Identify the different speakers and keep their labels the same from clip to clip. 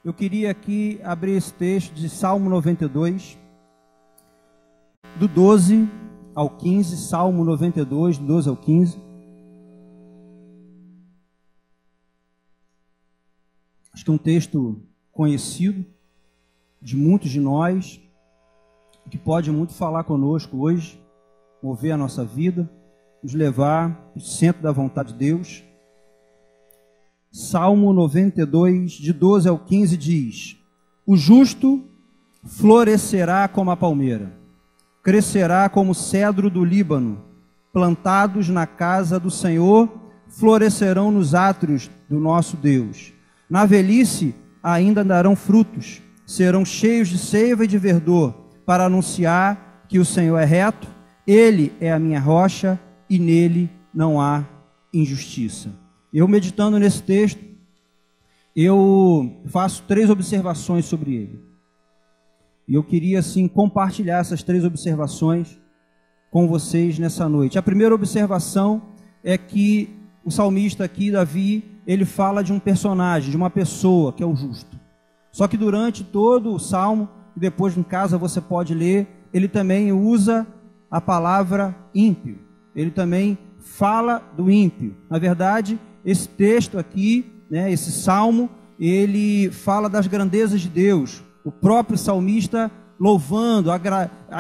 Speaker 1: eu queria aqui abrir esse texto de Salmo 92, do 12 ao 15, Salmo 92, do 12 ao 15. Acho que é um texto conhecido de muitos de nós, que pode muito falar conosco hoje, mover a nossa vida, nos levar para o centro da vontade de Deus. Salmo 92, de 12 ao 15, diz: o justo florescerá como a palmeira, crescerá como o cedro do Líbano, plantados na casa do Senhor, florescerão nos átrios do nosso Deus. Na velhice ainda darão frutos, serão cheios de seiva e de verdor, para anunciar que o Senhor é reto, Ele é a minha rocha e nele não há injustiça. Eu, meditando nesse texto, eu faço 3 observações sobre ele. E eu queria, assim, compartilhar essas 3 observações com vocês nessa noite. A primeira observação é que o salmista aqui, Davi, ele fala de um personagem, de uma pessoa, que é o justo. Só que durante todo o salmo, e depois em casa você pode ler, ele também usa a palavra ímpio. Ele também fala do ímpio. Na verdade, esse texto aqui, né, esse salmo, ele fala das grandezas de Deus. O próprio salmista louvando,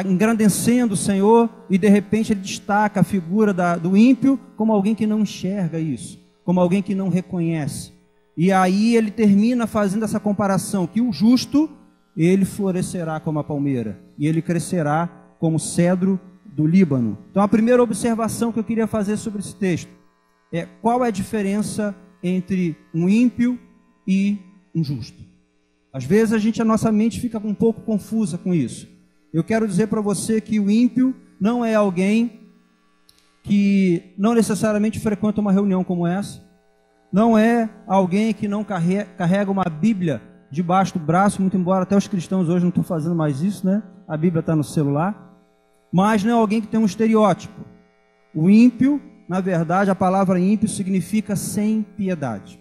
Speaker 1: engrandecendo o Senhor, e de repente ele destaca a figura do ímpio como alguém que não enxerga isso, como alguém que não reconhece. E aí ele termina fazendo essa comparação, que o justo, ele florescerá como a palmeira, e ele crescerá como o cedro do Líbano. Então a primeira observação que eu queria fazer sobre esse texto é: qual é a diferença entre um ímpio e um justo? Às vezes a nossa mente fica um pouco confusa com isso. Eu quero dizer para você que o ímpio não é alguém que não necessariamente frequenta uma reunião como essa, não é alguém que não carrega uma Bíblia debaixo do braço, muito embora até os cristãos hoje não estão fazendo mais isso, né? A Bíblia está no celular. Mas não é alguém que tem um estereótipo. O ímpio, na verdade, a palavra ímpio significa sem piedade.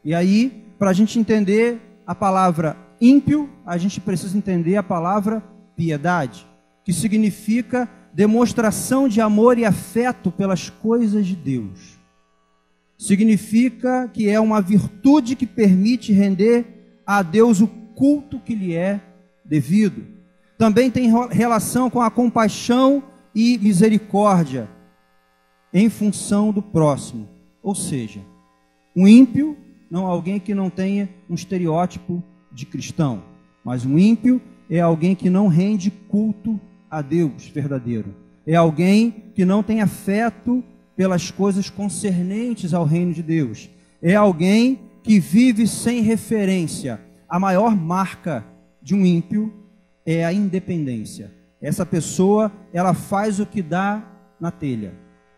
Speaker 1: E aí, para a gente entender a palavra ímpio, a gente precisa entender a palavra piedade, que significa demonstração de amor e afeto pelas coisas de Deus. Significa que é uma virtude que permite render a Deus o culto que lhe é devido. Também tem relação com a compaixão e misericórdia em função do próximo. Ou seja, um ímpio não é alguém que não tenha um estereótipo de cristão, mas um ímpio é alguém que não rende culto a Deus verdadeiro. É alguém que não tem afeto pelas coisas concernentes ao reino de Deus. É alguém que vive sem referência. A maior marca de um ímpio é a independência. Essa pessoa, ela faz o que dá na telha.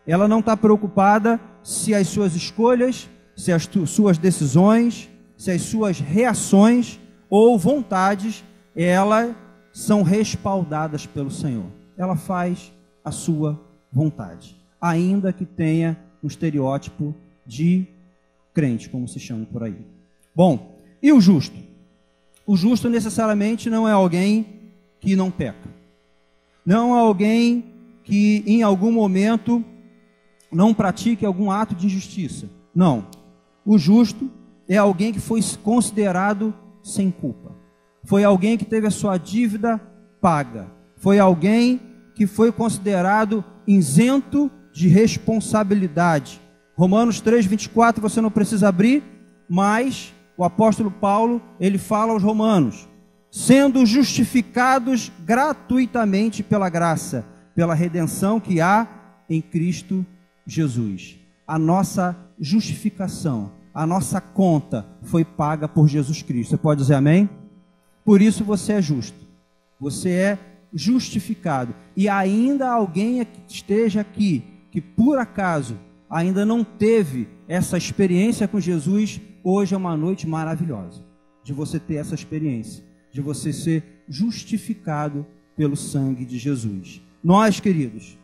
Speaker 1: Ela não está preocupada se as suas escolhas, se as suas decisões, se as suas reações ou vontades, elas são respaldadas pelo Senhor. Ela faz a sua vontade, ainda que tenha um estereótipo de crente, como se chama por aí. Bom, e o justo? O justo necessariamente não é alguém que não peca. Não é alguém que em algum momento não pratique algum ato de injustiça. Não. O justo é alguém que foi considerado sem culpa. Foi alguém que teve a sua dívida paga. Foi alguém que foi considerado isento de responsabilidade. Romanos 3:24, você não precisa abrir, mas o apóstolo Paulo, ele fala aos romanos: sendo justificados gratuitamente pela graça, pela redenção que há em Cristo Jesus. A nossa justificação, a nossa conta foi paga por Jesus Cristo. Você pode dizer amém? Por isso você é justo. Você é justificado. E ainda alguém que esteja aqui, que por acaso ainda não teve essa experiência com Jesus, hoje é uma noite maravilhosa de você ter essa experiência, de você ser justificado pelo sangue de Jesus. Nós, queridos,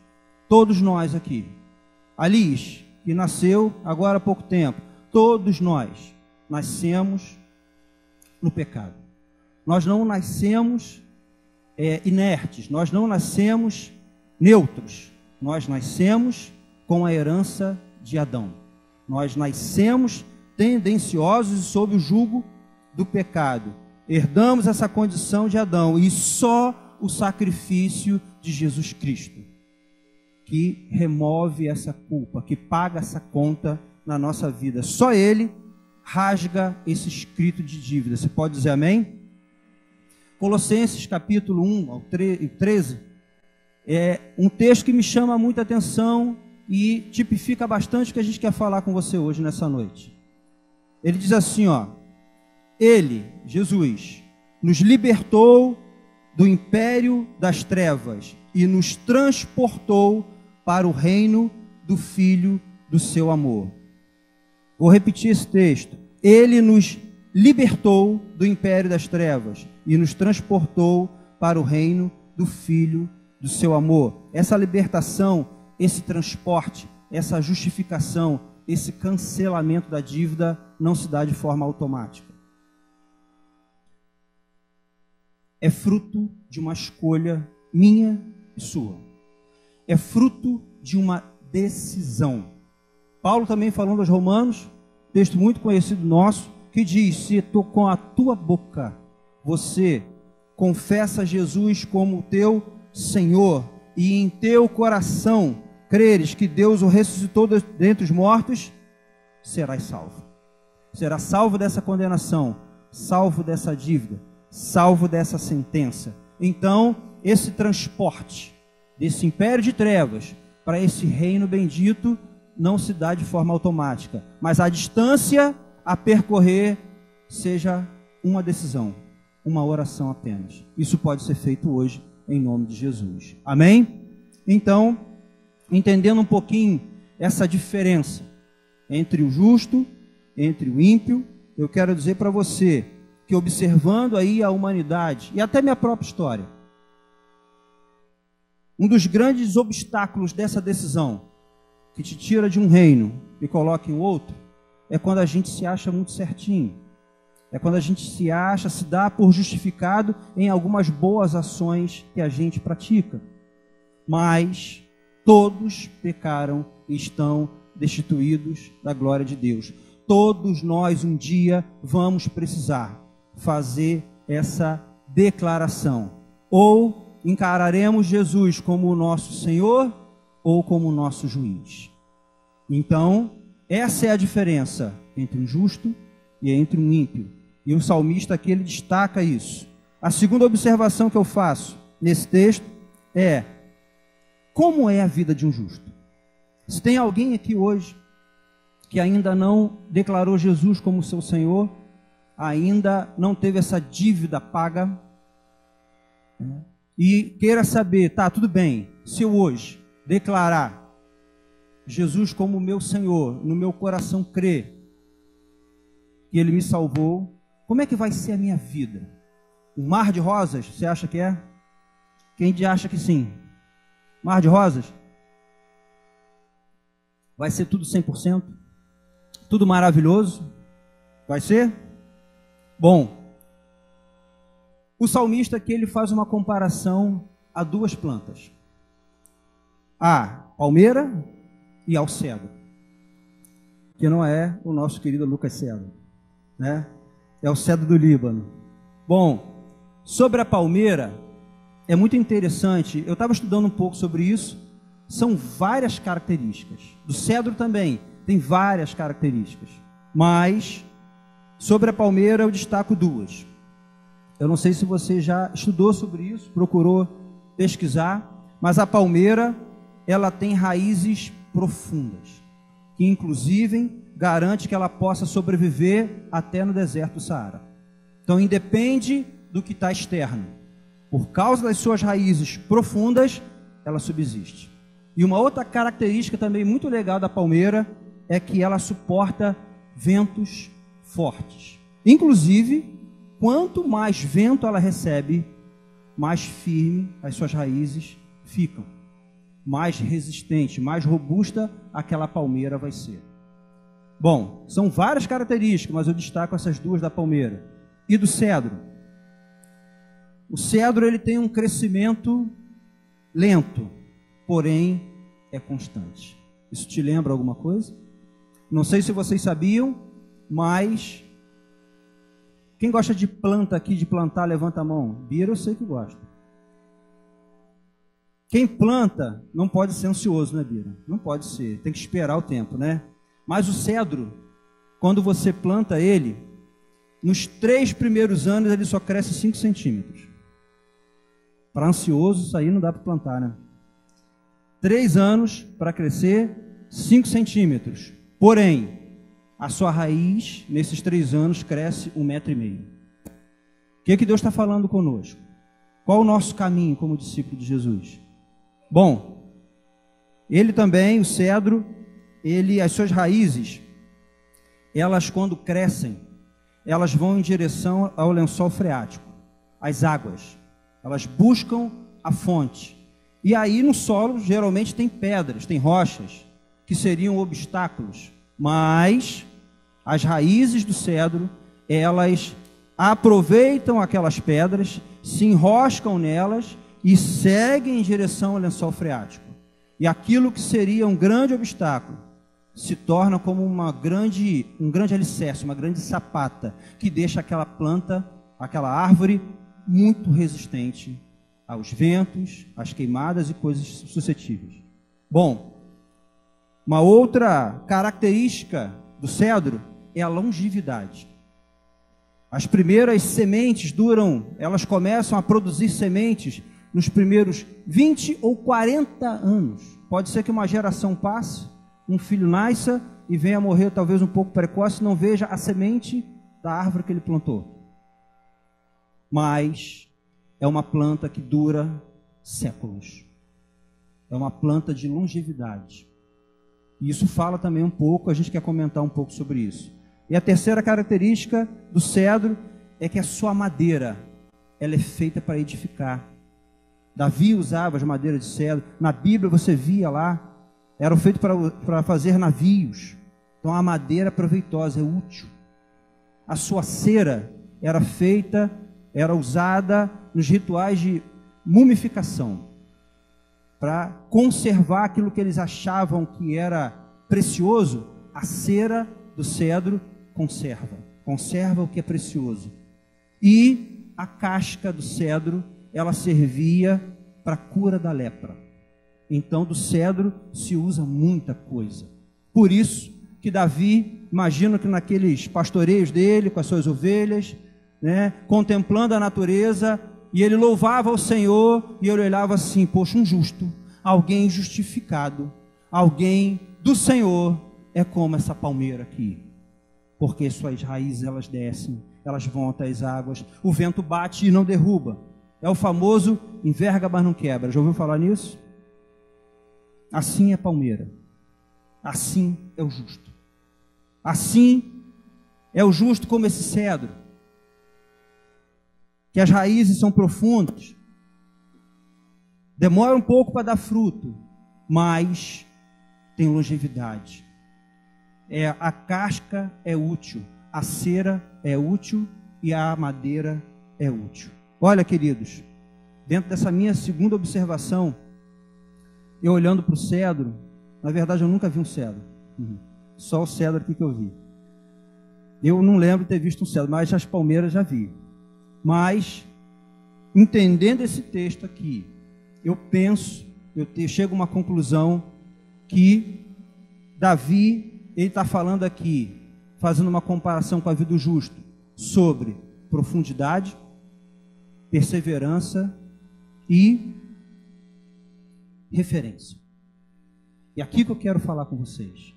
Speaker 1: todos nós aqui, a Liz, que nasceu agora há pouco tempo, todos nós nascemos no pecado. Nós não nascemos inertes, nós não nascemos neutros, nós nascemos com a herança de Adão. Nós nascemos tendenciosos e sob o jugo do pecado. Herdamos essa condição de Adão e só o sacrifício de Jesus Cristo que remove essa culpa, que paga essa conta na nossa vida. Só Ele rasga esse escrito de dívida. Você pode dizer amém? Colossenses capítulo 1 ao 13 é um texto que me chama muita atenção e tipifica bastante o que a gente quer falar com você hoje nessa noite. Ele diz assim, ó: Ele, Jesus, nos libertou do império das trevas e nos transportou para o reino do Filho do seu amor. Vou repetir esse texto. Ele nos libertou do império das trevas e nos transportou para o reino do Filho do seu amor. Essa libertação, esse transporte, essa justificação, esse cancelamento da dívida não se dá de forma automática. É fruto de uma escolha minha e sua. É fruto de uma decisão. Paulo também falando aos Romanos, texto muito conhecido nosso, que diz: se com a tua boca você confessa Jesus como teu Senhor e em teu coração creres que Deus o ressuscitou dentre os mortos, serás salvo. Serás salvo dessa condenação, salvo dessa dívida, salvo dessa sentença. Então, esse transporte desse império de trevas para esse reino bendito não se dá de forma automática, mas a distância a percorrer seja uma decisão, uma oração apenas. Isso pode ser feito hoje em nome de Jesus. Amém? Então, entendendo um pouquinho essa diferença entre o justo, entre o ímpio, eu quero dizer para você que, observando aí a humanidade e até minha própria história, um dos grandes obstáculos dessa decisão, que te tira de um reino e coloca em outro, é quando a gente se acha muito certinho. É quando a gente se dá por justificado em algumas boas ações que a gente pratica. Mas todos pecaram e estão destituídos da glória de Deus. Todos nós um dia vamos precisar fazer essa declaração. Ou encararemos Jesus como o nosso Senhor ou como o nosso juiz. Então, essa é a diferença entre um justo e entre um ímpio. E o salmista aqui, ele destaca isso. A segunda observação que eu faço nesse texto é: como é a vida de um justo? Se tem alguém aqui hoje que ainda não declarou Jesus como seu Senhor, ainda não teve essa dívida paga, e queira saber, tá, tudo bem, se eu hoje declarar Jesus como meu Senhor, no meu coração crer que Ele me salvou, como é que vai ser a minha vida? Um mar de rosas, você acha que é? Quem acha que sim? Mar de rosas? Vai ser tudo 100%? Tudo maravilhoso? Vai ser? Bom, o salmista aqui, ele faz uma comparação a duas plantas: a palmeira e ao cedro, que não é o nosso querido Lucas Cedro, né? É o cedro do Líbano. Bom, sobre a palmeira, é muito interessante, eu estava estudando um pouco sobre isso, são várias características. Do cedro também, tem várias características, mas sobre a palmeira eu destaco duas. Eu não sei se você já estudou sobre isso, procurou pesquisar, mas a palmeira, ela tem raízes profundas, que inclusive garante que ela possa sobreviver até no deserto do Saara. Então, independe do que está externo. Por causa das suas raízes profundas, ela subsiste. E uma outra característica também muito legal da palmeira é que ela suporta ventos fortes. Inclusive, quanto mais vento ela recebe, mais firme as suas raízes ficam. Mais resistente, mais robusta aquela palmeira vai ser. Bom, são várias características, mas eu destaco essas duas da palmeira. e do cedro. O cedro ele tem um crescimento lento, porém é constante. Isso te lembra alguma coisa? Não sei se vocês sabiam, mas quem gosta de planta aqui, de plantar, levanta a mão. Bira, eu sei que gosta. Quem planta não pode ser ansioso, né, Bira? Não pode ser, tem que esperar o tempo, né? Mas o cedro, quando você planta ele, nos 3 primeiros anos ele só cresce 5 centímetros. Para ansioso, isso aí não dá para plantar, né? 3 anos para crescer 5 centímetros. Porém, a sua raiz, nesses 3 anos, cresce 1,5 metro. O que Deus está falando conosco? Qual o nosso caminho como discípulo de Jesus? Bom, ele também, o cedro, as suas raízes, elas quando crescem, elas vão em direção ao lençol freático, às águas. Elas buscam a fonte. E aí no solo geralmente tem pedras, tem rochas, que seriam obstáculos. Mas as raízes do cedro, elas aproveitam aquelas pedras, se enroscam nelas e seguem em direção ao lençol freático. E aquilo que seria um grande obstáculo se torna como um grande alicerce, uma grande sapata, que deixa aquela planta, aquela árvore, muito resistente aos ventos, às queimadas e coisas suscetíveis. Bom, uma outra característica do cedro é a longevidade. As primeiras sementes elas começam a produzir sementes nos primeiros 20 ou 40 anos. Pode ser que uma geração passe, um filho nasça e venha a morrer talvez um pouco precoce, não veja a semente da árvore que ele plantou. Mas é uma planta que dura séculos. É uma planta de longevidade. E isso fala também um pouco, a gente quer comentar um pouco sobre isso. E a terceira característica do cedro é que a sua madeira, ela é feita para edificar. Davi usava as madeiras de cedro. Na Bíblia você via lá, eram feitos para fazer navios. Então a madeira é proveitosa, é útil. A sua cera era usada nos rituais de mumificação, para conservar aquilo que eles achavam que era precioso. A cera do cedro conserva o que é precioso. E a casca do cedro, ela servia para a cura da lepra. Então do cedro se usa muita coisa. Por isso que Davi, imagino que naqueles pastoreios dele, com as suas ovelhas, né, contemplando a natureza, e ele louvava ao Senhor, e ele olhava assim: poxa, um justo, alguém justificado, alguém do Senhor, é como essa palmeira aqui, porque suas raízes elas descem, elas vão até as águas, o vento bate e não derruba. É o famoso enverga, mas não quebra. Já ouviu falar nisso? Assim é a palmeira, assim é o justo, assim é o justo como esse cedro, que as raízes são profundas, demora um pouco para dar fruto, mas tem longevidade. A casca é útil, a cera é útil e a madeira é útil. Olha, queridos, dentro dessa minha segunda observação, eu olhando para o cedro, na verdade eu nunca vi um cedro, só o cedro aqui que eu vi. Eu não lembro de ter visto um cedro, mas as palmeiras já vi. Mas, entendendo esse texto aqui, eu chego a uma conclusão que Davi, ele está falando aqui, fazendo uma comparação com a vida do justo, sobre profundidade, perseverança e referência. E aqui que eu quero falar com vocês.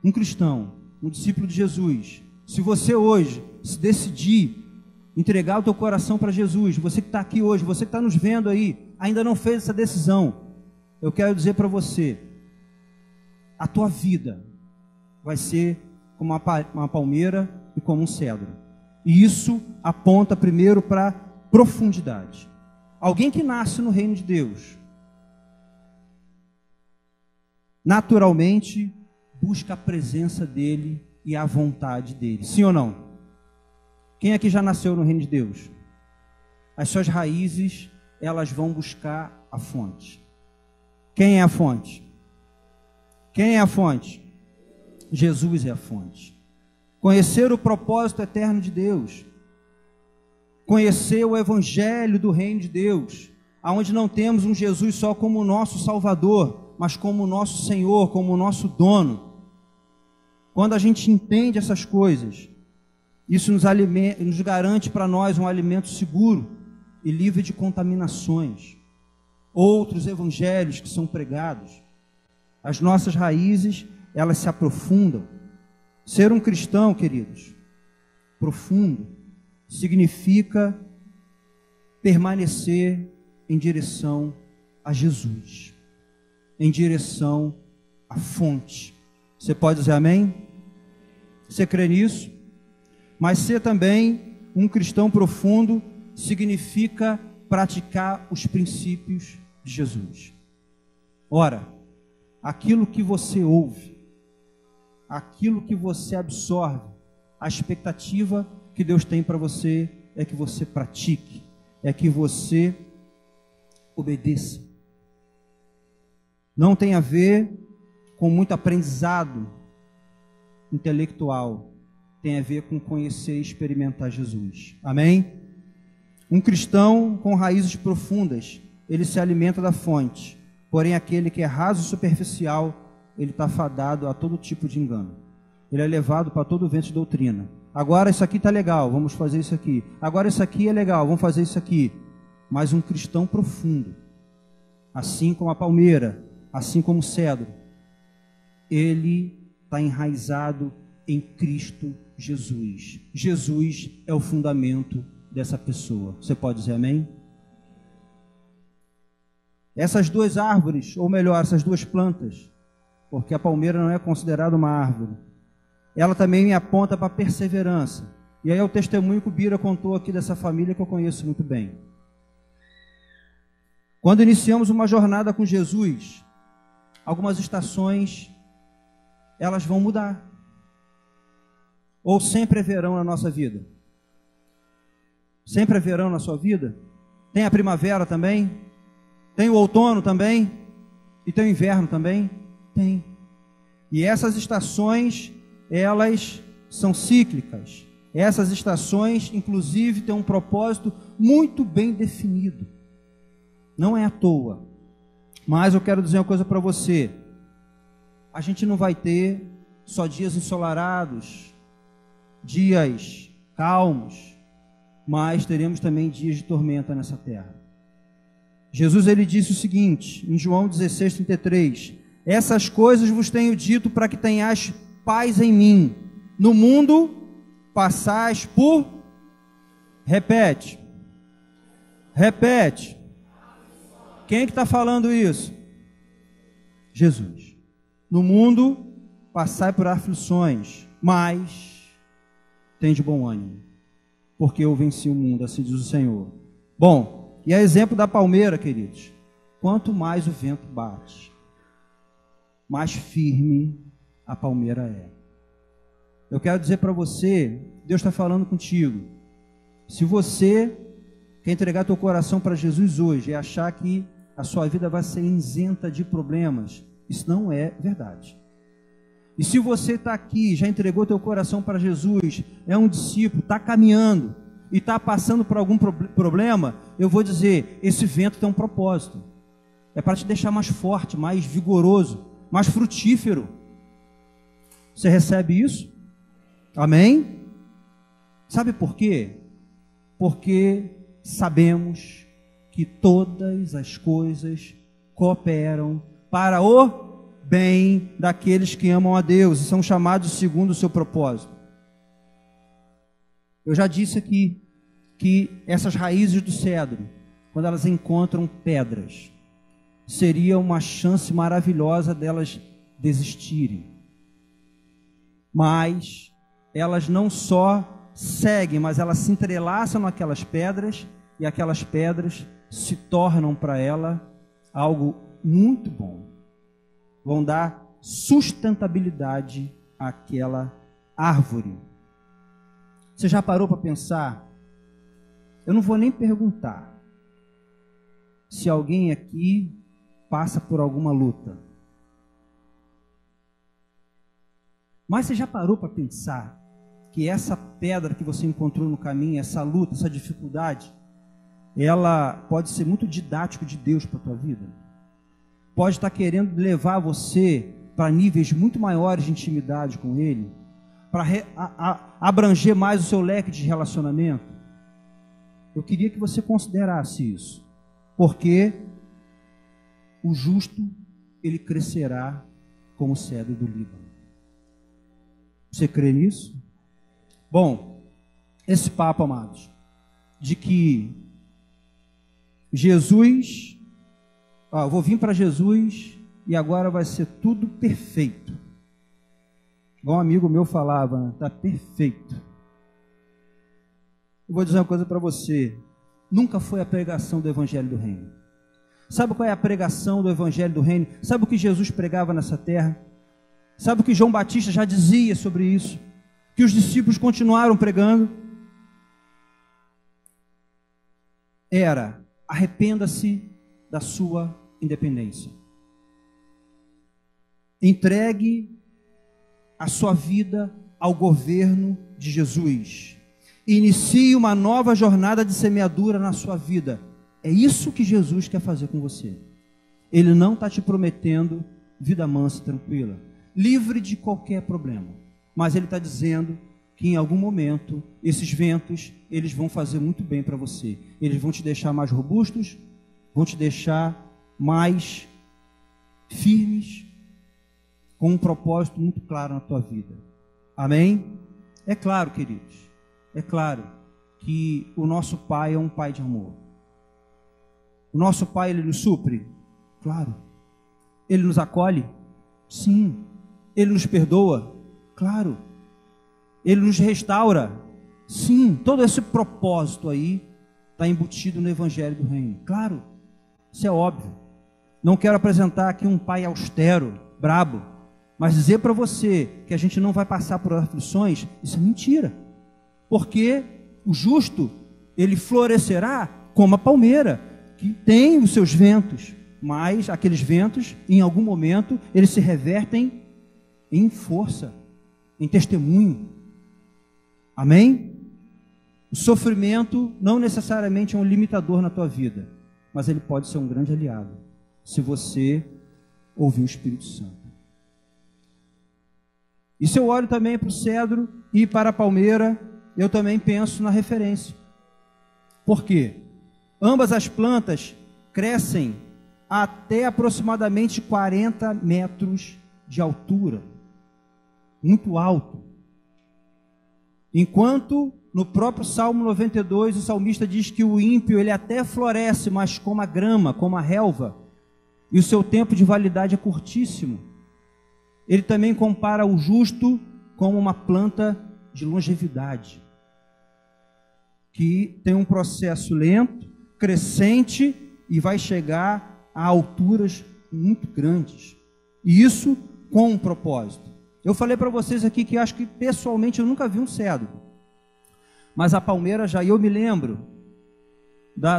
Speaker 1: Um cristão, um discípulo de Jesus, se você hoje se decidir entregar o teu coração para Jesus, você que está aqui hoje, você que está nos vendo aí, ainda não fez essa decisão, eu quero dizer para você, a tua vida vai ser como uma palmeira e como um cedro. E isso aponta primeiro para profundidade. Alguém que nasce no reino de Deus, naturalmente busca a presença dele e a vontade dele. Sim ou não? Quem aqui já nasceu no reino de Deus? As suas raízes, elas vão buscar a fonte. Quem é a fonte? Quem é a fonte? Jesus é a fonte. Conhecer o propósito eterno de Deus. Conhecer o evangelho do reino de Deus, aonde não temos um Jesus só como o nosso Salvador, mas como o nosso Senhor, como o nosso dono. Quando a gente entende essas coisas, isso nos garante para nós um alimento seguro e livre de contaminações. Outros evangelhos que são pregados, as nossas raízes, elas se aprofundam. Ser um cristão, queridos, profundo, significa permanecer em direção a Jesus, em direção à fonte. Você pode dizer amém? Você crê nisso? Mas ser também um cristão profundo significa praticar os princípios de Jesus. Ora, aquilo que você ouve, aquilo que você absorve, a expectativa que Deus tem para você é que você pratique, é que você obedeça. Não tem a ver com muito aprendizado intelectual, tem a ver com conhecer e experimentar Jesus. Amém? Um cristão com raízes profundas, ele se alimenta da fonte, porém aquele que é raso e superficial, ele está fadado a todo tipo de engano. Ele é levado para todo vento de doutrina. Agora isso aqui está legal, vamos fazer isso aqui. Agora isso aqui é legal, vamos fazer isso aqui. Mas um cristão profundo, assim como a palmeira, assim como o cedro, ele está enraizado em Cristo Jesus. Jesus é o fundamento dessa pessoa. Você pode dizer amém? Essas duas árvores, ou melhor, essas duas plantas, porque a palmeira não é considerada uma árvore, ela também me aponta para a perseverança. E aí é o testemunho que o Bira contou aqui dessa família que eu conheço muito bem. Quando iniciamos uma jornada com Jesus, algumas estações, elas vão mudar. Ou sempre é verão na nossa vida? Sempre é verão na sua vida? Tem a primavera também? Tem o outono também? E tem o inverno também? Tem. E essas estações, elas são cíclicas. Essas estações, inclusive, têm um propósito muito bem definido. Não é à toa. Mas eu quero dizer uma coisa para você. A gente não vai ter só dias ensolarados, dias calmos, mas teremos também dias de tormenta nessa terra. Jesus, ele disse o seguinte, em João 16:33, essas coisas vos tenho dito para que tenhais paz em mim. No mundo passais por... Repete. Quem é que está falando isso? Jesus. No mundo passai por aflições, mas tem de bom ânimo, porque eu venci o mundo, assim diz o Senhor. Bom, e a exemplo da palmeira, queridos, quanto mais o vento bate, mais firme a palmeira é. Eu quero dizer para você, Deus está falando contigo. Se você quer entregar teu coração para Jesus hoje e achar que a sua vida vai ser isenta de problemas, isso não é verdade. E se você está aqui, já entregou teu coração para Jesus, é um discípulo, está caminhando e está passando por algum problema, eu vou dizer, esse vento tem um propósito. É para te deixar mais forte, mais vigoroso, mais frutífero. Você recebe isso? Amém? Sabe por quê? Porque sabemos que todas as coisas cooperam para o bem daqueles que amam a Deus e são chamados segundo o seu propósito. Eu já disse aqui que essas raízes do cedro, quando elas encontram pedras, seria uma chance maravilhosa delas desistirem. Mas elas não só seguem, mas elas se entrelaçam naquelas pedras e aquelas pedras se tornam para ela algo muito bom. Vão dar sustentabilidade àquela árvore. Você já parou para pensar? Eu não vou nem perguntar se alguém aqui passa por alguma luta. Mas você já parou para pensar que essa pedra que você encontrou no caminho, essa luta, essa dificuldade, ela pode ser muito didático de Deus para a tua vida? Pode estar querendo levar você para níveis muito maiores de intimidade com Ele, para abranger mais o seu leque de relacionamento? Eu queria que você considerasse isso, porque o justo, ele crescerá como o cedro do Líbano. Você crê nisso? Bom, esse papo, amados, de que Jesus, eu vou vir para Jesus e agora vai ser tudo perfeito. Igual um amigo meu falava, está perfeito. Eu vou dizer uma coisa para você, nunca foi a pregação do Evangelho do Reino. Sabe qual é a pregação do Evangelho do Reino? Sabe o que Jesus pregava nessa terra? Sabe o que João Batista já dizia sobre isso? Que os discípulos continuaram pregando? Era: arrependa-se da sua independência. Entregue a sua vida ao governo de Jesus. Inicie uma nova jornada de semeadura na sua vida. É isso que Jesus quer fazer com você. Ele não está te prometendo vida mansa e tranquila, livre de qualquer problema. Mas Ele está dizendo que em algum momento, esses ventos, eles vão fazer muito bem para você. Eles vão te deixar mais robustos, vão te deixar mais firmes, com um propósito muito claro na tua vida. Amém? É claro, queridos, é claro que o nosso Pai é um Pai de amor. O nosso Pai, Ele nos supre? Claro. Ele nos acolhe? Sim. Ele nos perdoa? Claro. Ele nos restaura? Sim. Todo esse propósito aí está embutido no Evangelho do Reino. Claro. Isso é óbvio. Não quero apresentar aqui um pai austero, brabo, mas dizer para você que a gente não vai passar por aflições, isso é mentira. Porque o justo, ele florescerá como a palmeira, que tem os seus ventos, mas aqueles ventos, em algum momento, eles se revertem em força, em testemunho. Amém? O sofrimento não necessariamente é um limitador na tua vida, mas ele pode ser um grande aliado, se você ouvir o Espírito Santo. E se eu olho também para o cedro e para a palmeira, eu também penso na referência. Por quê? Ambas as plantas crescem até aproximadamente 40 metros de altura, muito alto. Enquanto no próprio Salmo 92, o salmista diz que o ímpio, ele até floresce, mas como a grama, como a relva, e o seu tempo de validade é curtíssimo. Ele também compara o justo como uma planta de longevidade, que tem um processo lento, crescente, e vai chegar a alturas muito grandes. E isso com um propósito. Eu falei para vocês aqui que acho que pessoalmente eu nunca vi um cedro, mas a palmeira já, eu me lembro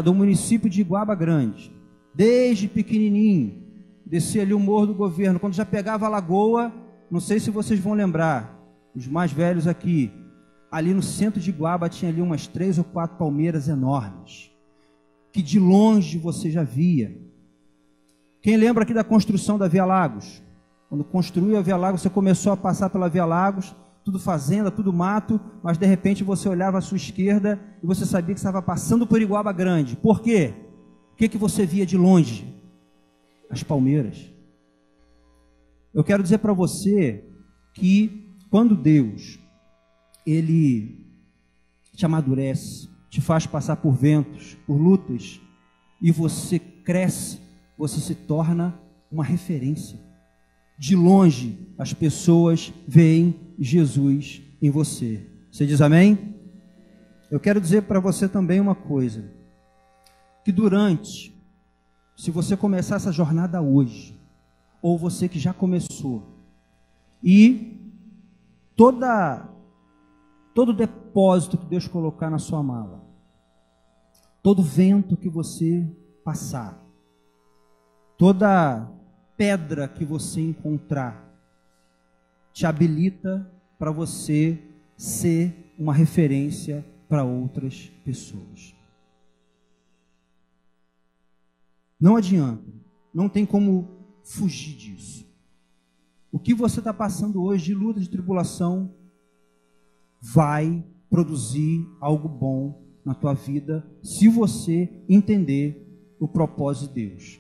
Speaker 1: do município de Iguaba Grande, desde pequenininho, descia ali o Morro do Governo, quando já pegava a lagoa, não sei se vocês vão lembrar, os mais velhos aqui, ali no centro de Iguaba tinha ali umas 3 ou 4 palmeiras enormes, que de longe você já via. Quem lembra aqui da construção da Via Lagos? Quando construiu a Via Lagos, você começou a passar pela Via Lagos, tudo fazenda, tudo mato, mas de repente você olhava à sua esquerda e você sabia que estava passando por Iguaba Grande. Por quê? O que você via de longe? As palmeiras. Eu quero dizer para você que quando Deus, Ele te amadurece, te faz passar por ventos, por lutas, e você cresce, você se torna uma referência. De longe, as pessoas veem Jesus em você. Você diz amém? Eu quero dizer para você também uma coisa, que se você começar essa jornada hoje, ou você que já começou, e todo todo depósito que Deus colocar na sua mala, todo vento que você passar, toda pedra que você encontrar, te habilita para você ser uma referência para outras pessoas. Não adianta, não tem como fugir disso. O que você está passando hoje de luta, de tribulação, vai produzir algo bom na tua vida, se você entender o propósito de Deus.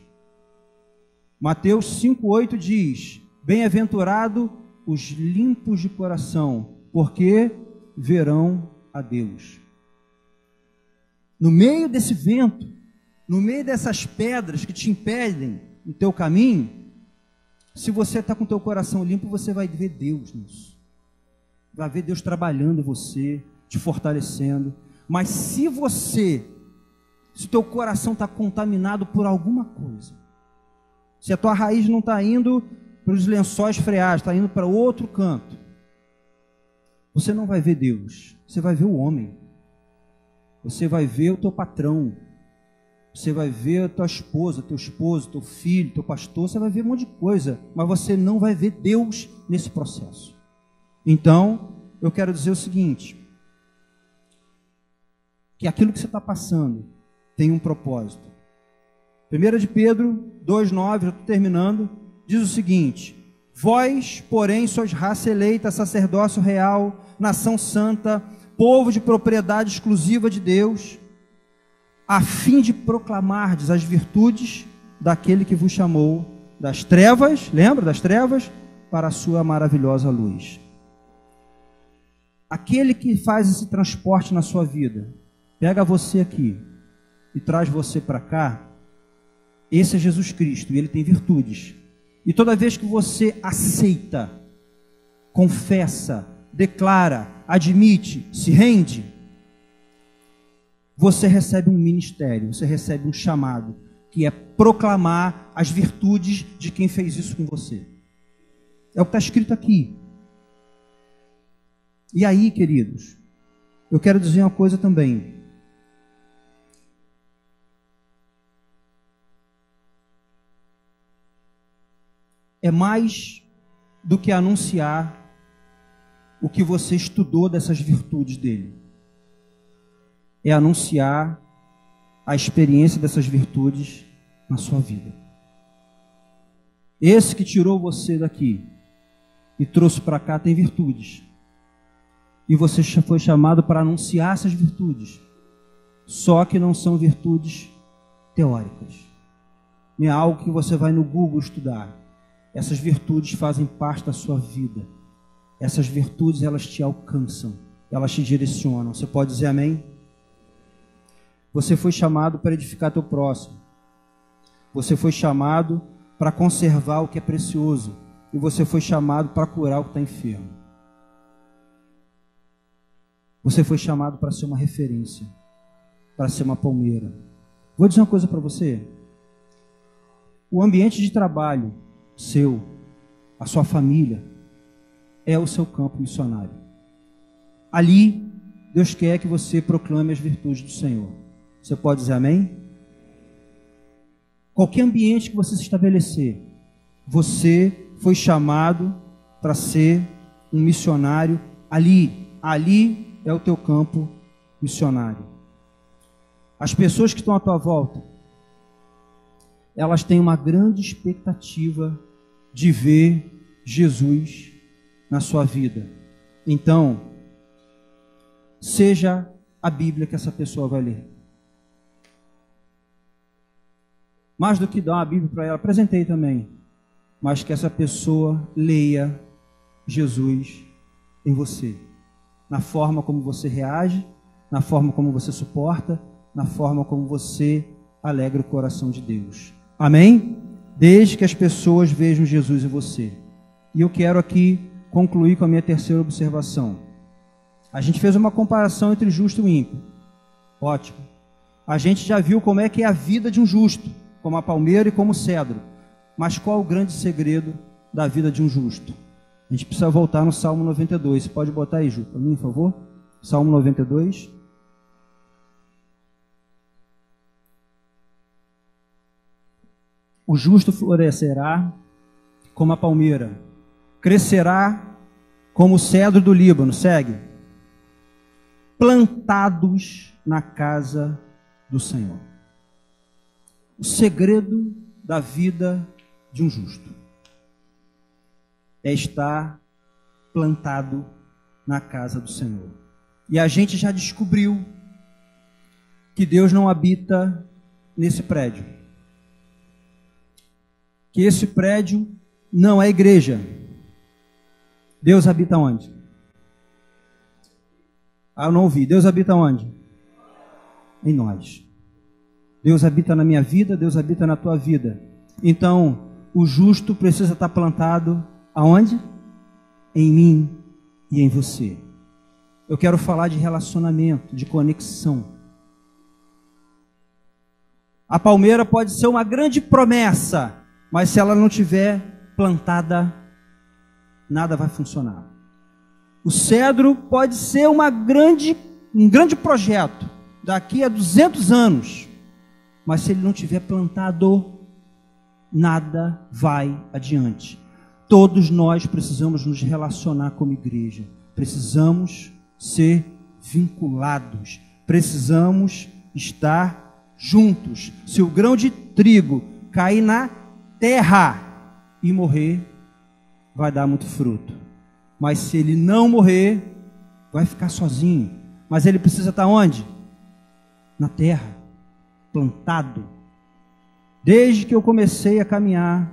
Speaker 1: Mateus 5,8 diz: bem-aventurado os limpos de coração, porque verão a Deus. No meio desse vento, no meio dessas pedras que te impedem no teu caminho, se você está com o teu coração limpo, você vai ver Deus nisso. Vai ver Deus trabalhando em você, te fortalecendo. Mas se o teu coração está contaminado por alguma coisa, se a tua raiz não está indo para os lençóis freados, está indo para outro canto, você não vai ver Deus, você vai ver o homem, você vai ver o teu patrão, você vai ver a tua esposa, teu esposo, teu filho, teu pastor, você vai ver um monte de coisa, mas você não vai ver Deus nesse processo. Então, eu quero dizer o seguinte, que aquilo que você está passando tem um propósito. 1 de Pedro 2,9, já estou terminando, diz o seguinte: vós, porém, sois raça eleita, sacerdócio real, nação santa, povo de propriedade exclusiva de Deus, a fim de proclamardes as virtudes daquele que vos chamou das trevas, lembra das trevas, para a sua maravilhosa luz. Aquele que faz esse transporte na sua vida, pega você aqui e traz você para cá, esse é Jesus Cristo, e ele tem virtudes. E toda vez que você aceita, confessa, declara, admite, se rende, você recebe um ministério, você recebe um chamado, que é proclamar as virtudes de quem fez isso com você. É o que está escrito aqui. E aí, queridos, eu quero dizer uma coisa também. É mais do que anunciar o que você estudou dessas virtudes dele. É anunciar a experiência dessas virtudes na sua vida. Esse que tirou você daqui e trouxe para cá tem virtudes. E você foi chamado para anunciar essas virtudes. Só que não são virtudes teóricas. Não é algo que você vai no Google estudar. Essas virtudes fazem parte da sua vida. Essas virtudes, elas te alcançam. Elas te direcionam. Você pode dizer amém? Você foi chamado para edificar teu próximo. Você foi chamado para conservar o que é precioso. E você foi chamado para curar o que está enfermo. Você foi chamado para ser uma referência, para ser uma palmeira. Vou dizer uma coisa para você. O ambiente de trabalho seu, a sua família, é o seu campo missionário. Ali, Deus quer que você proclame as virtudes do Senhor. Você pode dizer amém? Qualquer ambiente que você se estabelecer, você foi chamado para ser um missionário ali. Ali é o teu campo missionário. As pessoas que estão à tua volta, elas têm uma grande expectativa de ver Jesus na sua vida. Então, seja a Bíblia que essa pessoa vai ler. Mais do que dar uma Bíblia para ela, apresentei também, mas que essa pessoa leia Jesus em você, na forma como você reage, na forma como você suporta, na forma como você alegra o coração de Deus. Amém? Desde que as pessoas vejam Jesus em você. E eu quero aqui concluir com a minha terceira observação. A gente fez uma comparação entre justo e ímpio. Ótimo. A gente já viu como é que é a vida de um justo, como a palmeira e como o cedro. Mas qual é o grande segredo da vida de um justo? A gente precisa voltar no Salmo 92. Você pode botar aí, Ju, para mim, por favor? Salmo 92. O justo florescerá como a palmeira, crescerá como o cedro do Líbano. Segue. Plantados na casa do Senhor. O segredo da vida de um justo é estar plantado na casa do Senhor. E a gente já descobriu que Deus não habita nesse prédio. Que esse prédio não é igreja. Deus habita onde? Eu não ouvi. Deus habita onde? Em nós. Deus habita na minha vida, Deus habita na tua vida. Então, o justo precisa estar plantado aonde? Em mim e em você. Eu quero falar de relacionamento, de conexão. A palmeira pode ser uma grande promessa, mas se ela não tiver plantada, nada vai funcionar. O cedro pode ser um grande projeto, daqui a 200 anos, mas se ele não tiver plantado, nada vai adiante. Todos nós precisamos nos relacionar como igreja, precisamos ser vinculados, precisamos estar juntos. Se o grão de trigo cair na terra e morrer, vai dar muito fruto. Mas se ele não morrer, vai ficar sozinho. Mas ele precisa estar onde? Na terra, plantado. Desde que eu comecei a caminhar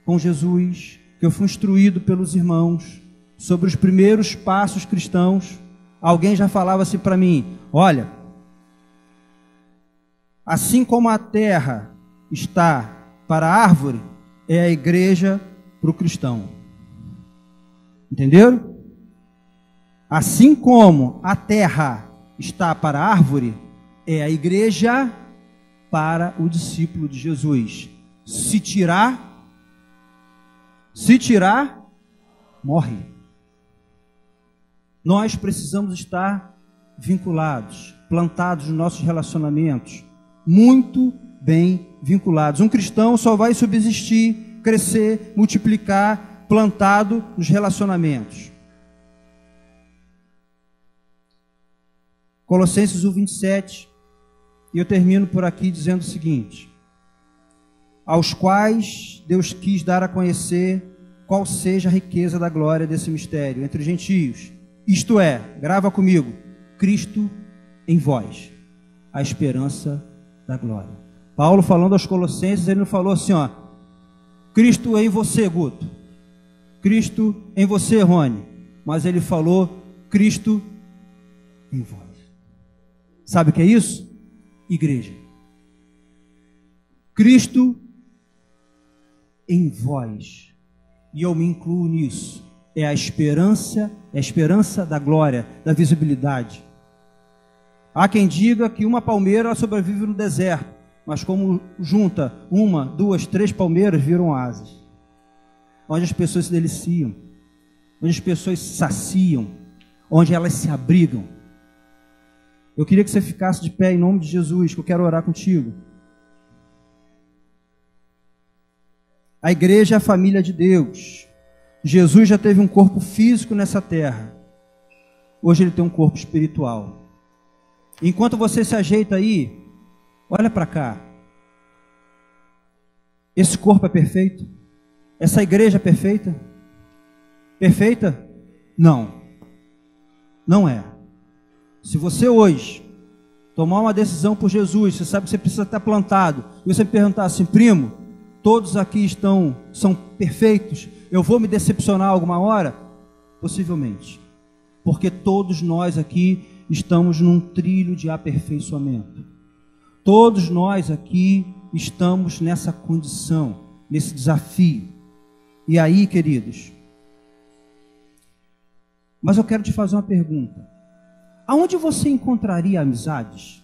Speaker 1: com Jesus, que eu fui instruído pelos irmãos sobre os primeiros passos cristãos, alguém já falava assim para mim: olha, assim como a terra está para a árvore, é a igreja para o cristão. Entenderam? Assim como a terra está para a árvore, é a igreja para o discípulo de Jesus. Se tirar, morre. Nós precisamos estar vinculados, plantados nos nossos relacionamentos, muito bem vinculados. Um cristão só vai subsistir, crescer, multiplicar, plantado nos relacionamentos. Colossenses 1:27, e eu termino por aqui dizendo o seguinte: aos quais Deus quis dar a conhecer qual seja a riqueza da glória desse mistério entre os gentios, isto é, grava comigo, Cristo em vós, a esperança da glória. Paulo falando aos Colossenses, ele não falou assim, ó, Cristo em você, Guto, Cristo em você, Rony, mas ele falou Cristo em vós. Sabe o que é isso? Igreja. Cristo em vós, e eu me incluo nisso, é a esperança da glória, da visibilidade. Há quem diga que uma palmeira sobrevive no deserto, mas como junta 1, 2, 3 palmeiras, viram asas, onde as pessoas se deliciam, onde as pessoas se saciam, onde elas se abrigam. Eu queria que você ficasse de pé em nome de Jesus, que eu quero orar contigo. A igreja é a família de Deus. Jesus já teve um corpo físico nessa terra. Hoje ele tem um corpo espiritual. Enquanto você se ajeita aí, olha para cá. Esse corpo é perfeito? Essa igreja é perfeita? Perfeita? Não. Não é. Se você hoje tomar uma decisão por Jesus, você sabe que você precisa estar plantado, e você me perguntar assim, primo, todos aqui são perfeitos, eu vou me decepcionar alguma hora? Possivelmente, porque todos nós aqui estamos num trilho de aperfeiçoamento. Todos nós aqui estamos nessa condição, nesse desafio. E aí, queridos, mas eu quero te fazer uma pergunta. Aonde você encontraria amizades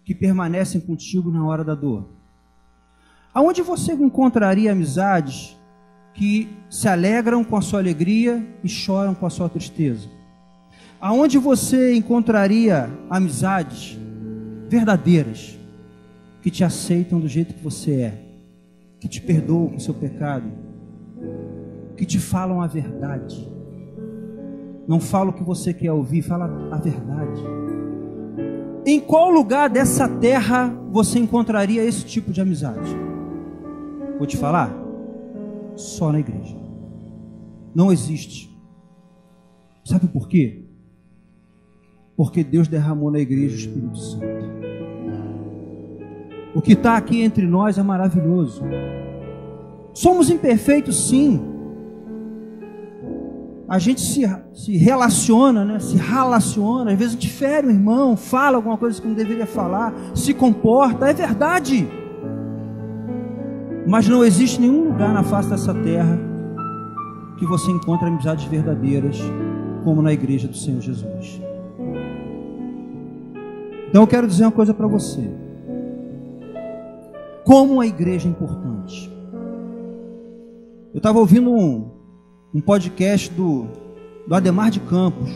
Speaker 1: que permanecem contigo na hora da dor? Aonde você encontraria amizades que se alegram com a sua alegria e choram com a sua tristeza? aonde você encontraria amizades verdadeiras, que te aceitam do jeito que você é, que te perdoam com o seu pecado, que te falam a verdade. Não fala o que você quer ouvir, fala a verdade. Em qual lugar dessa terra você encontraria esse tipo de amizade? Vou te falar, só na igreja. Não existe. Sabe por quê? Porque Deus derramou na igreja o Espírito Santo. O que está aqui entre nós é maravilhoso. Somos imperfeitos, sim. A gente se relaciona, né? Se relaciona. Às vezes a gente fere o irmão, fala alguma coisa que não deveria falar, se comporta, é verdade. Mas não existe nenhum lugar na face dessa terra que você encontre amizades verdadeiras como na igreja do Senhor Jesus. Então eu quero dizer uma coisa para você. Como a igreja é importante. Eu estava ouvindo um podcast do Ademar de Campos,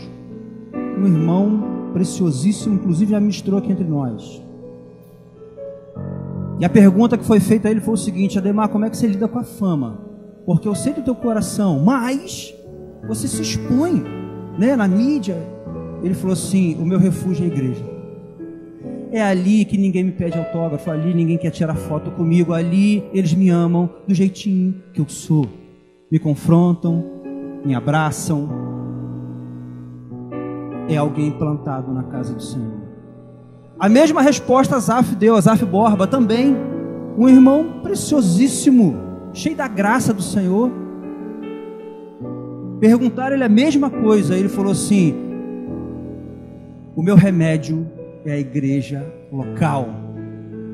Speaker 1: um irmão preciosíssimo, inclusive já ministrou aqui entre nós. E a pergunta que foi feita a ele foi o seguinte: Ademar, como é que você lida com a fama? Porque eu sei do teu coração, mas você se expõe, né, na mídia. Ele falou assim: o meu refúgio é a igreja. É ali que ninguém me pede autógrafo, ali ninguém quer tirar foto comigo, ali eles me amam do jeitinho que eu sou. Me confrontam, me abraçam. É alguém plantado na casa do Senhor. A mesma resposta Azaf deu, Azaf Borba também, um irmão preciosíssimo, cheio da graça do Senhor. Perguntaram ele a mesma coisa, ele falou assim: o meu remédio é a igreja local,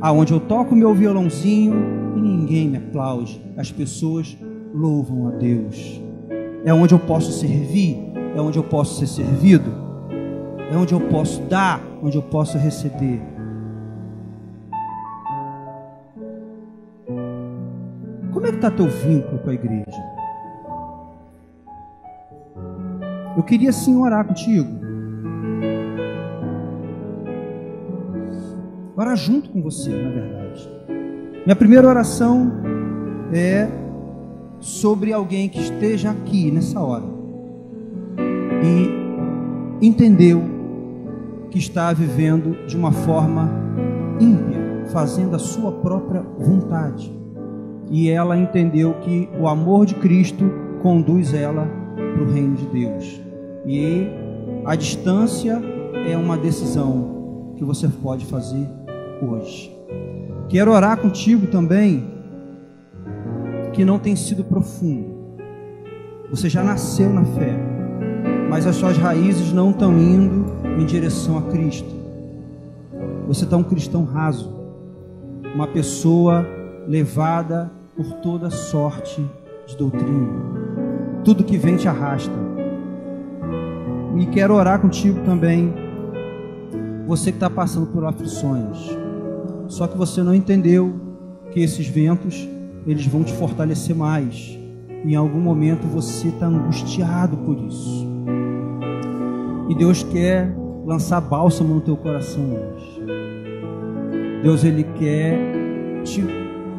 Speaker 1: aonde eu toco meu violãozinho e ninguém me aplaude, as pessoas louvam a Deus. É onde eu posso servir, é onde eu posso ser servido, é onde eu posso dar, onde eu posso receber. Como é que está teu vínculo com a igreja? Eu queria sim orar contigo, orar junto com você, na verdade. Minha primeira oração é sobre alguém que esteja aqui nessa hora e entendeu que está vivendo de uma forma ímpia, fazendo a sua própria vontade, e ela entendeu que o amor de Cristo conduz ela para o reino de Deus, e a distância é uma decisão que você pode fazer hoje. Quero orar contigo também que não tem sido profundo. Você já nasceu na fé, mas as suas raízes não estão indo em direção a Cristo. Você está um cristão raso, uma pessoa levada por toda sorte de doutrina. Tudo que vem te arrasta. E quero orar contigo também, você que está passando por aflições, só que você não entendeu que esses ventos, eles vão te fortalecer mais. Em algum momento você está angustiado por isso, e Deus quer lançar bálsamo no teu coração hoje. Deus, Ele quer te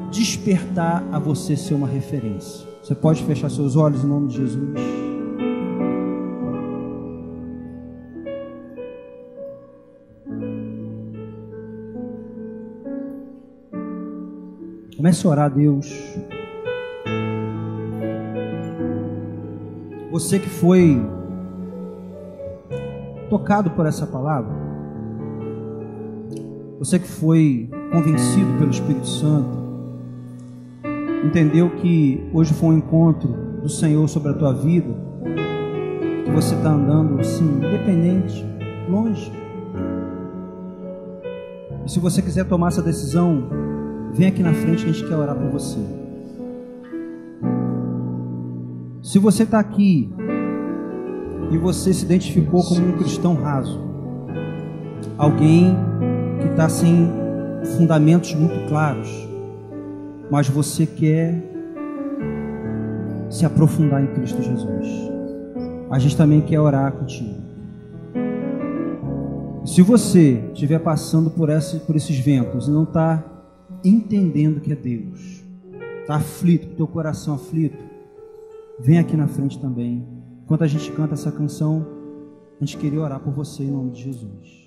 Speaker 1: despertar a você ser uma referência. Você pode fechar seus olhos em nome de Jesus? Comece a orar a Deus. Você que foi tocado por essa palavra, você que foi convencido pelo Espírito Santo, entendeu que hoje foi um encontro do Senhor sobre a tua vida, que você está andando assim, independente, longe. E se você quiser tomar essa decisão, vem aqui na frente que a gente quer orar por você. Se você está aqui e você se identificou como um cristão raso, alguém que está sem fundamentos muito claros, mas você quer se aprofundar em Cristo Jesus, a gente também quer orar contigo. Se você estiver passando por esses ventos e não está entendendo que é Deus, está aflito, com o teu coração aflito, vem aqui na frente também. Enquanto a gente canta essa canção, a gente queria orar por você em nome de Jesus.